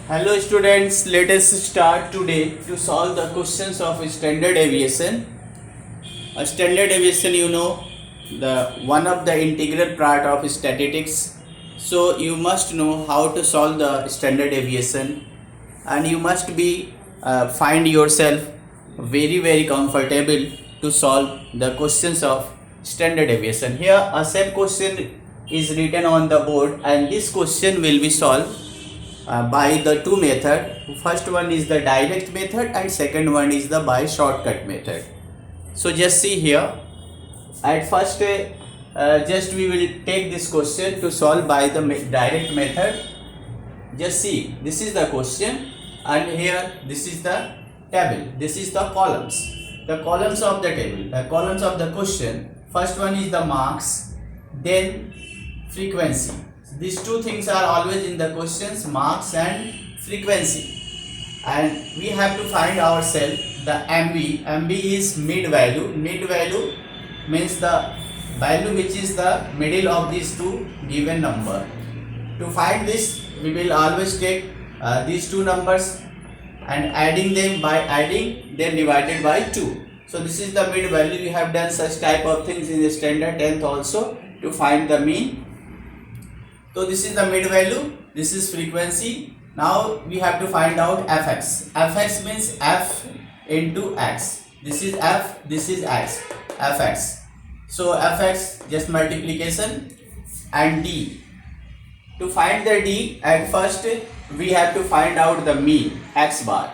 Hello students, let us start today to solve the questions of standard deviation. A standard deviation, the one of the integral part of statistics. So you must know how to solve the standard deviation, and you must be find yourself very comfortable to solve the questions of standard deviation. Here a same question is written on the board, and this question will be solved by the two method. First one is the direct method and second one is the by shortcut method. So just see here, at first just we will take this question to solve by the direct method. Just see, this is the question and here this is the table, this is the columns of the table, the columns of the question. First one is the marks, then frequency. These two things are always in the questions, marks and frequency. And we have to find ourselves the MB. MB is mid value. Mid value means the value which is the middle of these two given number. To find this, we will always take these two numbers and adding them by adding them divided by 2. So this is the mid value. We have done such type of things in the standard 10th also to find the mean. So this is the mid value, this is frequency. Now we have to find out fx. Fx means f into x. This is f, this is x, fx. So fx just multiplication and d. To find the d, at first we have to find out the mean, x bar.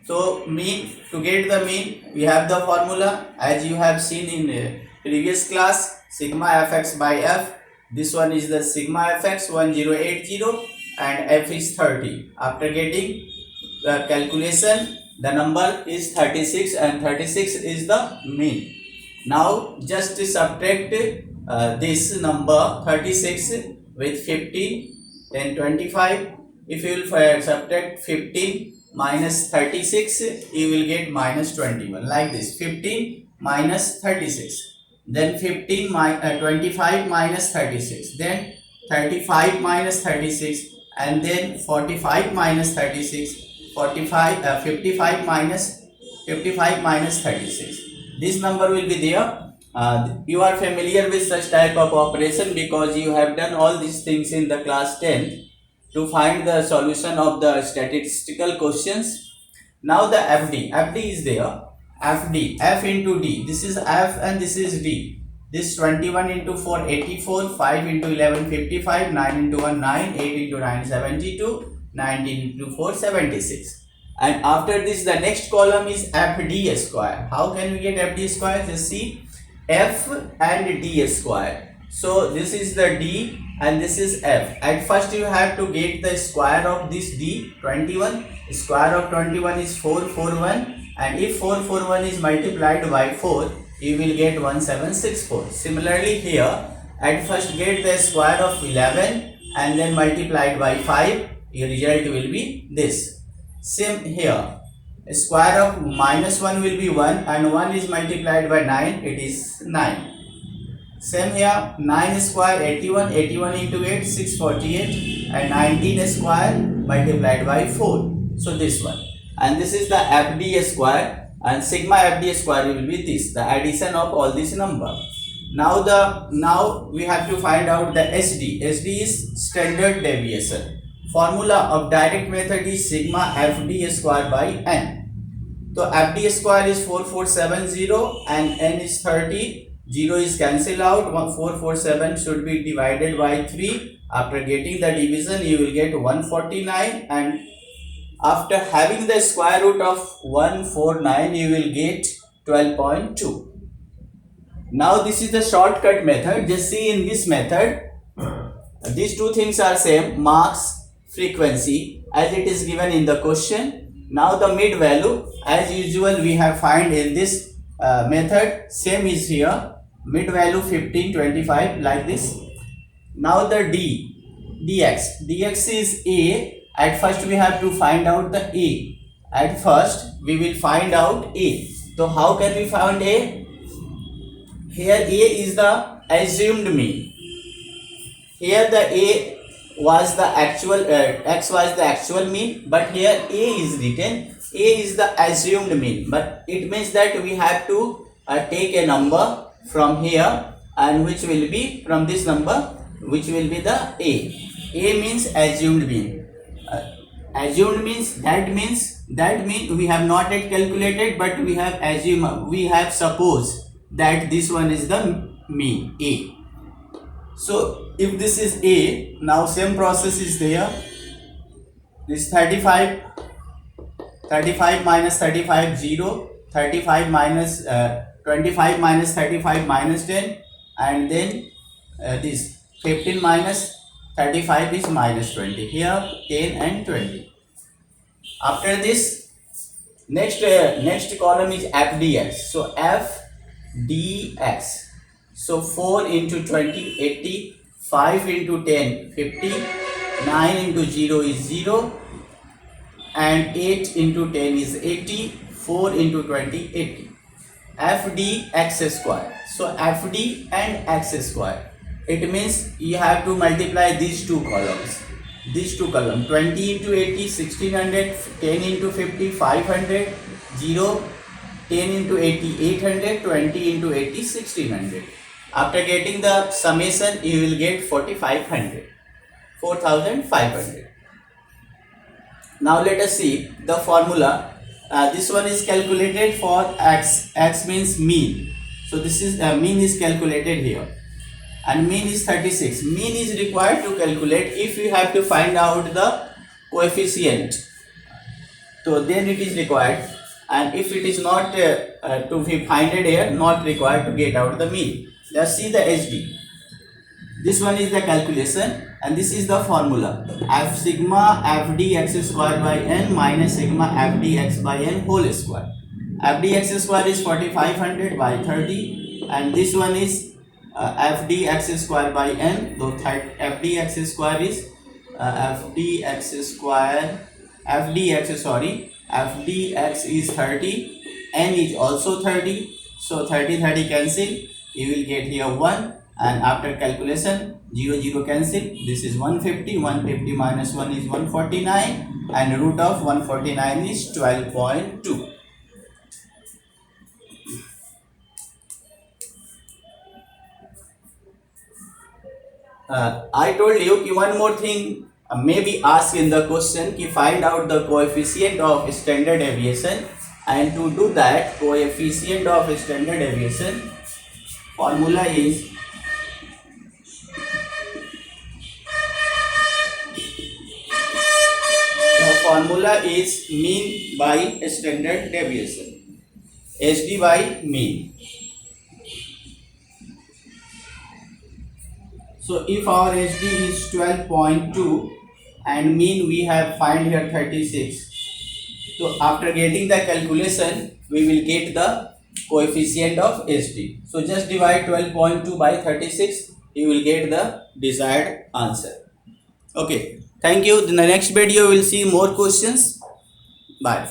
So mean, to get the mean, we have the formula as you have seen in previous class, sigma fx by f. This one is the sigma fx 1080 and f is 30. After getting the calculation, the number is 36 and 36 is the mean. Now just subtract this number 36 with 15, then 25. If you will subtract 15 minus 36, you will get minus 21, like this. 15 minus 36. Then 25 minus 36, then 35 minus 36, and then 45 minus 36, 55 minus 36. This number will be there. You are familiar with such type of operation because you have done all these things in the class 10 to find the solution of the statistical questions. Now the FD is there. FD, F into D, this is F and this is D. This 21 into 4, 84, 5 into 11, 55, 9 into 1, 9, 8 into 9, 72, 19 into 4, 76. And after this, the next column is FD square. How can we get FD square? Just see, F and D square. So this is the D and this is F. At first you have to get the square of this D, 21. Square of 21 is 441. And if 441 is multiplied by 4, you will get 1764. Similarly here, at first get the square of 11 and then multiplied by 5, your result will be this. Same here, square of minus 1 will be 1 and 1 is multiplied by 9, it is 9. Same here, 9 square 81, 81 into 8, 648 and 19 square multiplied by 4. So this one. And this is the FD square and sigma FD square will be this, the addition of all these number. Now we have to find out the SD. SD is standard deviation. Formula of direct method is sigma FD square by n. So FD square is 4470 and n is 30. 0 is cancelled out. 447 should be divided by 3. After getting the division, you will get 149 and after having the square root of 149, you will get 12.2. Now this is the shortcut method. Just see in this method, these two things are same, marks, frequency, as it is given in the question. Now the mid value, as usual we have find in this method, same is here, mid value 15, 25, like this. Now the dx is A. At first we have to find out the A. At first we will find out A. So how can we find A? Here A is the assumed mean. Here the A was the actual x was the actual mean, but here a is written. A is the assumed mean, but it means that we have to take a number from here, and which will be from this number, which will be the a. A means assumed mean. Assumed means that means we have not yet calculated, but we have assumed, we have supposed that this one is the mean a. So if this is a, now same process is there. This 35 minus 35 0, 35 minus 25 minus 35 minus 10, and then this 15 minus 35 is minus 20. Here 10 and 20. After this, next column is fdx. So fdx. So 4 into 20 80, 5 into 10 50, 9 into 0 is 0, and 8 into 10 is 80, 4 into 20 80. Fd x square. So Fd and x square, it means you have to multiply these two columns. 20 into 80 1600, 10 into 50 500, 0, 10 into 80 800, 20 into 80 1600. After getting the summation, you will get 4500. Now let us see the formula. This one is calculated for x. X means mean. So this is mean is calculated here, and mean is 36. Mean is required to calculate if you have to find out the coefficient. So then it is required, and if it is not to be finded here, not required to get out the mean. Let's see the HD. This one is the calculation, and this is the formula. F sigma fd x square by n minus sigma fd x by n whole square. Fd x square is 4500 by 30, and this one is fd x square by n. So fd x square is fdx is 30, n is also 30. So 30 cancel. You will get here 1, and after calculation 0 cancel. This is 150 minus 1 is 149, and root of 149 is 12.2. I told you one more thing may be asked in the question, ki find out the coefficient of standard deviation. And to do that, coefficient of standard deviation formula is mean by standard deviation, HD by mean. So if our HD is 12.2 and mean we have find here 36. So after getting the calculation, we will get the coefficient of HD. So just divide 12.2 by 36, you will get the desired answer. Okay, thank you. In the next video we will see more questions. Bye.